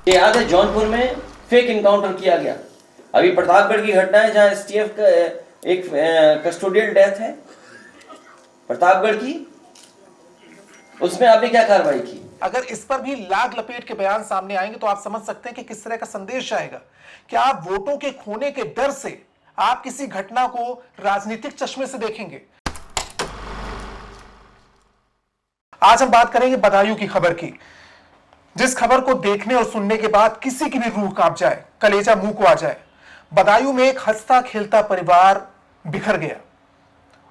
याद है जौनपुर में फेक इनकाउंटर किया गया। अभी प्रतापगढ़ की घटना है जहां एसटीएफ का एक कस्टोडियल डेथ है प्रतापगढ़ की, उसमें आपने क्या कार्रवाई की? अगर इस पर भी लाग लपेट के बयान सामने आएंगे तो आप समझ सकते हैं कि किस तरह का संदेश आएगा। क्या आप वोटों के खोने के डर से आप किसी घटना को राजनीतिक चश्मे से देखेंगे? आज हम बात करेंगे बदायूं की खबर की, जिस खबर को देखने और सुनने के बाद किसी की भी रूह कांप जाए, कलेजा मुंह को आ जाए। बदायूं में एक हंसता खेलता परिवार बिखर गया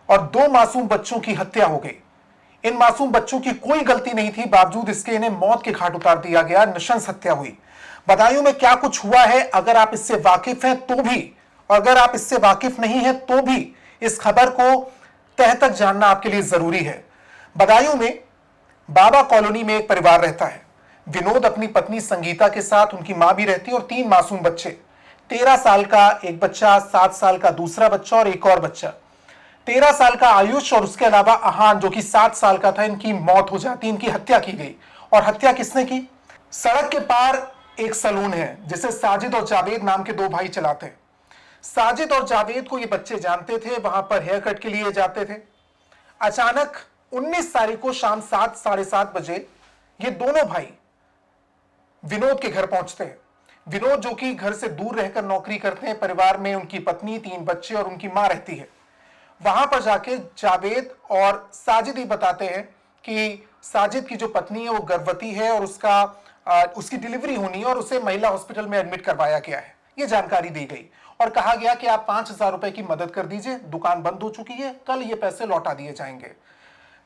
और 2 मासूम बच्चों की हत्या हो गई। इन मासूम बच्चों की कोई गलती नहीं थी, बावजूद इसके इन्हें मौत के घाट उतार दिया गया, नृशंस हत्या हुई। बदायूं में क्या कुछ हुआ है, अगर आप इससे वाकिफ हैं तो भी, अगर आप इससे वाकिफ नहीं हैं तो भी इस खबर को तह तक जानना आपके लिए जरूरी है। बदायूं में बाबा कॉलोनी में एक परिवार रहता है। विनोद अपनी पत्नी संगीता के साथ, उनकी मां भी रहती है और 3 मासूम बच्चे, 13 साल का एक बच्चा, 7 साल का दूसरा बच्चा और एक और बच्चा। 13 साल का आयुष और उसके अलावा अहान जो कि 7 साल का था, इनकी मौत हो जाती, इनकी हत्या की गई। और हत्या किसने की? सड़क के पार एक सैलून है जिसे साजिद और जावेद नाम के 2 भाई चलाते हैं। साजिद और जावेद को ये बच्चे जानते थे, वहां पर हेयर कट के लिए जाते थे। अचानक 19 तारीख को शाम 7 साढ़े 7 बजे ये दोनों भाई विनोद के घर पहुंचते हैं। विनोद जो कि घर से दूर रहकर नौकरी करते हैं, परिवार में उनकी पत्नी, 3 बच्चे और उनकी मां रहती है। वहां पर जाके जावेद और साजिद ही बताते हैं कि साजिद की जो पत्नी है वो गर्भवती है और उसकी डिलीवरी होनी है और उसे महिला हॉस्पिटल में एडमिट करवाया गया है। ये जानकारी दी गई और कहा गया कि आप 5,000 रुपए की मदद कर दीजिए, दुकान बंद हो चुकी है, कल ये पैसे लौटा दिए जाएंगे।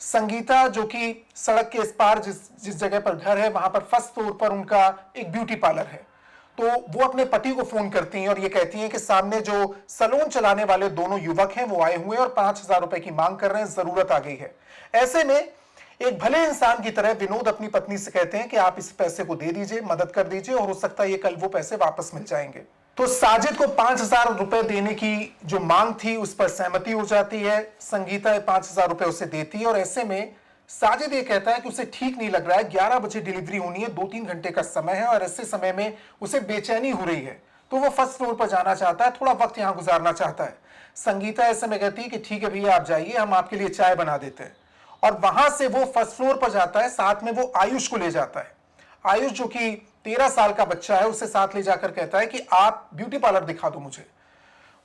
संगीता जो कि सड़क के इस पार जिस जगह पर घर है, वहां पर फर्स्ट फ्लोर पर उनका एक ब्यूटी पार्लर है, तो वो अपने पति को फोन करती हैं और ये कहती हैं कि सामने जो सैलून चलाने वाले दोनों युवक हैं वो आए हुए हैं और 5,000 रुपए की मांग कर रहे हैं, जरूरत आ गई है। ऐसे में एक भले इंसान की तरह विनोद अपनी पत्नी से कहते हैं कि आप इस पैसे को दे दीजिए, मदद कर दीजिए और हो सकता है ये कल वो पैसे वापस मिल जाएंगे। तो साजिद को 5,000 रुपए देने की जो मांग थी उस पर सहमति हो जाती है। संगीता 5,000 रुपए उसे देती है और ऐसे में साजिद ये कहता है कि उसे ठीक नहीं लग रहा है, 11 बजे डिलीवरी होनी है, 2-3 घंटे का समय है और ऐसे समय में उसे बेचैनी हो रही है, तो वो फर्स्ट फ्लोर पर जाना चाहता है, थोड़ा वक्त यहां गुजारना चाहता है। संगीता ऐसे में कहती है कि ठीक है भैया आप जाइए, हम आपके लिए चाय बना देते हैं। और वहां से वो फर्स्ट फ्लोर पर जाता है, साथ में वो आयुष को ले जाता है। आयुष जो कि 13 साल का बच्चा है, उसे साथ ले जाकर कहता है कि आप ब्यूटी पार्लर दिखा दो मुझे।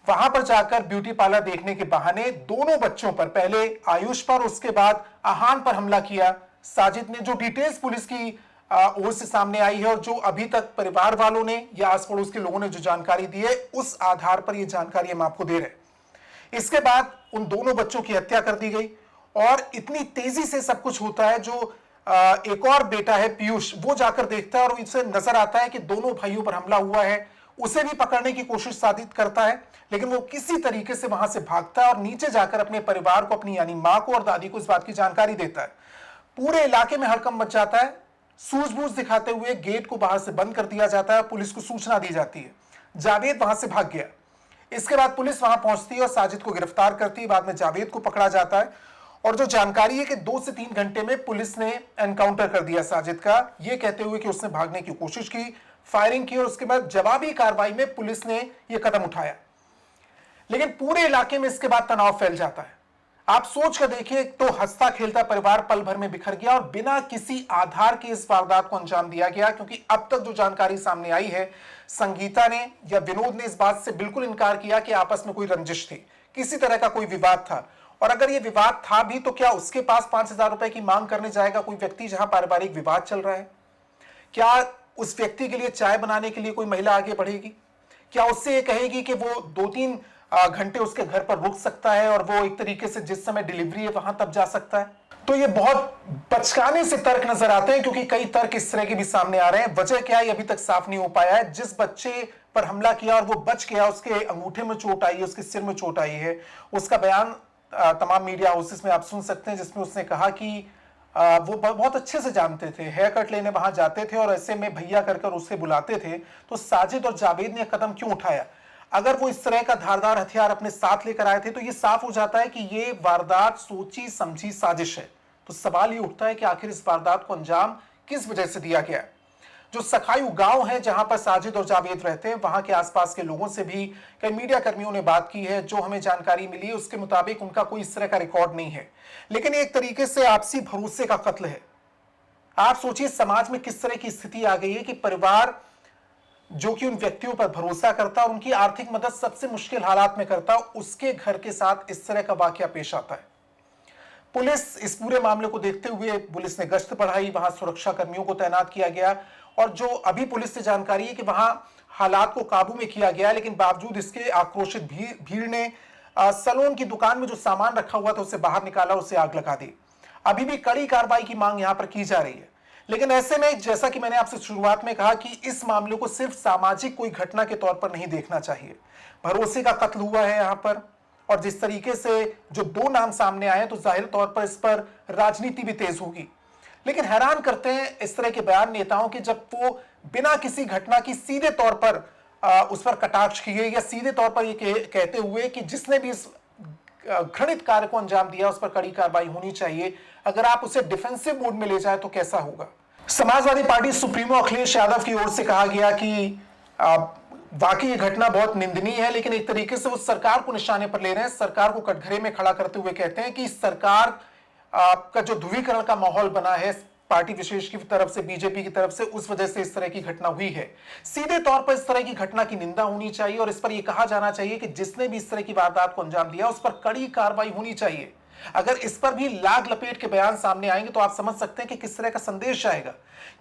वहां पर जाकर ब्यूटी पार्लर देखने के बहाने दोनों बच्चों पर, पहले आयुष पर उसके बाद आहान पर हमला किया साजिद ने। जो डिटेल्स पुलिस की ओर से सामने आई है और जो अभी तक परिवार वालों ने या आस पड़ोस के लोगों ने जो जानकारी दी है, उस आधार पर यह जानकारी हम आपको दे रहे हैं। इसके बाद उन दोनों बच्चों की हत्या कर दी गई और इतनी तेजी से सब कुछ होता है। जो एक और बेटा है पीयूष, वो जाकर देखता है और इसे नजर आता है कि दोनों भाइयों पर हमला हुआ है। उसे भी पकड़ने की कोशिश साजिद करता है, लेकिन वो किसी तरीके से वहां से भागता है और नीचे जाकर अपने परिवार को, अपनी यानी मां को और दादी को इस बात की जानकारी देता है। पूरे इलाके में हड़कंप मच जाता है। सूझबूझ दिखाते हुए गेट को बाहर से बंद कर दिया जाता है, पुलिस को सूचना दी जाती है। जावेद वहां से भाग गया। इसके बाद पुलिस वहां पहुंचती है और साजिद को गिरफ्तार करती है। बाद में जावेद को पकड़ा जाता है और जो जानकारी है कि 2 से 3 घंटे में पुलिस ने एनकाउंटर कर दिया साजिद का, यह कहते हुए कि उसने भागने की कोशिश की, फायरिंग की और उसके बाद जवाबी कार्रवाई में पुलिस ने यह कदम उठाया। लेकिन पूरे इलाके में इसके बाद तनाव फैल जाता है। आप सोच कर देखिए, तो हंसता खेलता परिवार पल भर में बिखर गया और बिना किसी आधार के इस वारदात को अंजाम दिया गया, क्योंकि अब तक जो जानकारी सामने आई है, संगीता ने या विनोद ने इस बात से बिल्कुल इनकार किया कि आपस में कोई रंजिश थी, किसी तरह का कोई विवाद था। और अगर यह विवाद था भी तो क्या उसके पास 5,000 रुपए की मांग करने जाएगा कोई व्यक्ति जहां पारिवारिक विवाद चल रहा है? क्या उस व्यक्ति के लिए चाय बनाने के लिए कोई महिला आगे बढ़ेगी? क्या उससे ये कहेगी कि वो 2-3 घंटे उसके घर पर रुक सकता है और वो एक तरीके से जिस समय डिलीवरी है वहां तब जा सकता है? तो ये बहुत बचकाने से तर्क नजर आते हैं, क्योंकि कई तर्क इस तरह के भी सामने आ रहे हैं। वजह क्या है अभी तक साफ नहीं हो पाया है। जिस बच्चे पर हमला किया और वो बच गया, उसके अंगूठे में चोट आई है, उसके सिर में चोट आई है, उसका बयान तमाम मीडिया हाउसेस में आप सुन सकते हैं, जिसमें उसने कहा कि वो बहुत अच्छे से जानते थे, हेयर कट लेने वहां जाते थे और ऐसे में भैया कर उसे बुलाते थे। तो साजिद और जावेद ने कदम क्यों उठाया? अगर वो इस तरह का धारदार हथियार अपने साथ लेकर आए थे तो ये साफ हो जाता है कि ये वारदात सोची समझी साजिश है। तो सवाल ये उठता है कि आखिर इस वारदात को अंजाम किस वजह से दिया गया? जो सखायू गांव है जहां पर साजिद और जावेद रहते हैं, वहां के आसपास के लोगों से भी कई मीडिया कर्मियों ने बात की है। जो हमें जानकारी मिली उसके मुताबिक उनका कोई इस तरह का रिकॉर्ड नहीं है, लेकिन एक तरीके से आपसी भरोसे का कत्ल है। आप सोचिए समाज में किस तरह की स्थिति आ गई है कि परिवार जो कि उन व्यक्तियों पर भरोसा करता और उनकी आर्थिक मदद सबसे मुश्किल हालात में करता, उसके घर के साथ इस तरह का वाकया पेश आता है। पुलिस इस पूरे मामले को देखते हुए पुलिस ने गश्त बढ़ाई, वहां सुरक्षा कर्मियों को तैनात किया गया और जो अभी पुलिस से जानकारी है कि वहां हालात को काबू में किया गया, लेकिन बावजूद इसके आक्रोशित भीड़ ने सैलून की दुकान में जो सामान रखा हुआ था उसे बाहर निकाला, उसे आग लगा दी। अभी भी कड़ी कार्रवाई की मांग यहां पर की जा रही है, लेकिन ऐसे में जैसा कि मैंने आपसे शुरुआत में कहा कि इस मामले को सिर्फ सामाजिक कोई घटना के तौर पर नहीं देखना चाहिए। भरोसे का कत्ल हुआ है यहां पर, और जिस तरीके से जो दो नाम सामने आए तो जाहिर तौर पर इस पर राजनीति भी तेज होगी। लेकिन हैरान करते हैं इस तरह के बयान नेताओं के, जब वो बिना किसी घटना की सीधे तौर पर उस पर कटाक्ष किए या सीधे तौर पर ये कहते हुए कि जिसने भी इस घृणित कार्य को अंजाम दिया उस पर कड़ी कार्रवाई होनी चाहिए। अगर आप उसे डिफेंसिव मोड में ले जाए तो कैसा होगा। समाजवादी पार्टी सुप्रीमो अखिलेश यादव की ओर से कहा गया कि वाकई ये घटना बहुत निंदनीय है, लेकिन एक तरीके से वो सरकार को निशाने पर ले रहे हैं। सरकार को कटघरे में खड़ा करते हुए कहते हैं कि सरकार का जो ध्रुवीकरण का माहौल बना है पार्टी विशेष की तरफ से, बीजेपी की तरफ से, उस वजह से इस तरह की घटना हुई है। सीधे तौर पर इस तरह की घटना की निंदा होनी चाहिए और इस पर यह कहा जाना चाहिए कि जिसने भी इस तरह की वारदात को अंजाम दिया उस पर कड़ी कार्रवाई होनी चाहिए। अगर इस पर भी लाग लपेट के बयान सामने आएंगे तो आप समझ सकते हैं कि किस तरह का संदेश आएगा।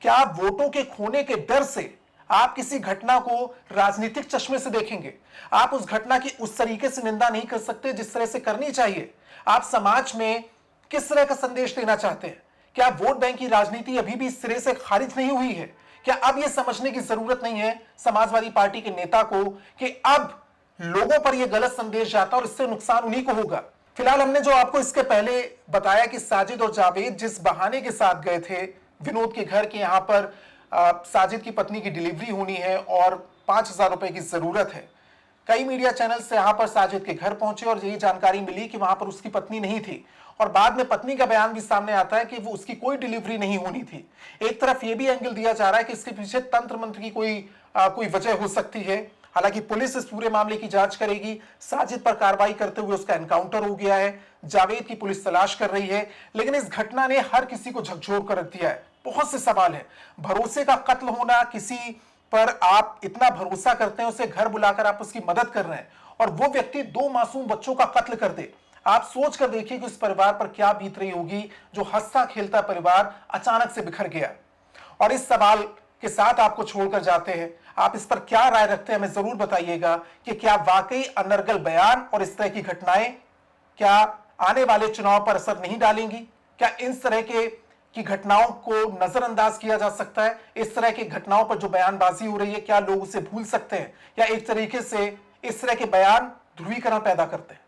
क्या आप वोटों के खोने के डर से आप किसी घटना को राजनीतिक चश्मे से देखेंगे? आप उस घटना की उस तरीके से निंदा नहीं कर सकते जिस तरह से करनी चाहिए। आप समाज में किस तरह का संदेश देना चाहते हैं? क्या वोट बैंक की राजनीति अभी भी सिरे से खारिज नहीं हुई है? क्या अब यह समझने की जरूरत नहीं है समाजवादी पार्टी के नेता को कि अब लोगों पर यह गलत संदेश जाता और इससे नुकसान उन्हीं को होगा? फिलहाल हमने जो आपको इसके पहले बताया कि साजिद और जावेद जिस बहाने के साथ गए थे विनोद के घर के, यहां पर साजिद की पत्नी की डिलीवरी होनी है और 5,000 रुपए की जरूरत है। कई मीडिया चैनल से यहां पर साजिद के घर पहुंचे और यही जानकारी मिली कि वहां पर उसकी पत्नी नहीं थी, और बाद में पत्नी का बयान भी सामने आता है कि वो उसकी कोई डिलीवरी नहीं होनी थी। एक तरफ ये भी एंगल दिया जा रहा है कि इसके पीछे तंत्र मंत्र की कोई वजह हो सकती है। हालांकि पुलिस इस पूरे मामले की जांच करेगी। साजिद पर कार्रवाई करते हुए उसका एनकाउंटर हो गया है, जावेद की पुलिस तलाश कर रही है, लेकिन इस घटना ने हर किसी को झकझोर कर रख दिया है। बहुत से सवाल है। भरोसे का कत्ल होना, किसी पर आप इतना भरोसा करते हैं, उसे घर बुलाकर आप उसकी मदद कर रहे हैं और वो व्यक्ति 2 मासूम बच्चों का कत्ल कर दे। आप सोच कर देखिए कि उस परिवार पर क्या बीत रही होगी जो हंसता खेलता परिवार अचानक से बिखर गया। और इस सवाल के साथ आपको छोड़कर जाते हैं, आप इस पर क्या राय रखते हैं हमें जरूर बताइएगा कि क्या वाकई अनर्गल बयान और इस तरह की घटनाएं क्या आने वाले चुनाव पर असर नहीं डालेंगी? क्या इस तरह की घटनाओं को नजरअंदाज किया जा सकता है? इस तरह की घटनाओं पर जो बयानबाजी हो रही है क्या लोग उसे भूल सकते हैं, या एक तरीके से इस तरह के बयान ध्रुवीकरण पैदा करते हैं?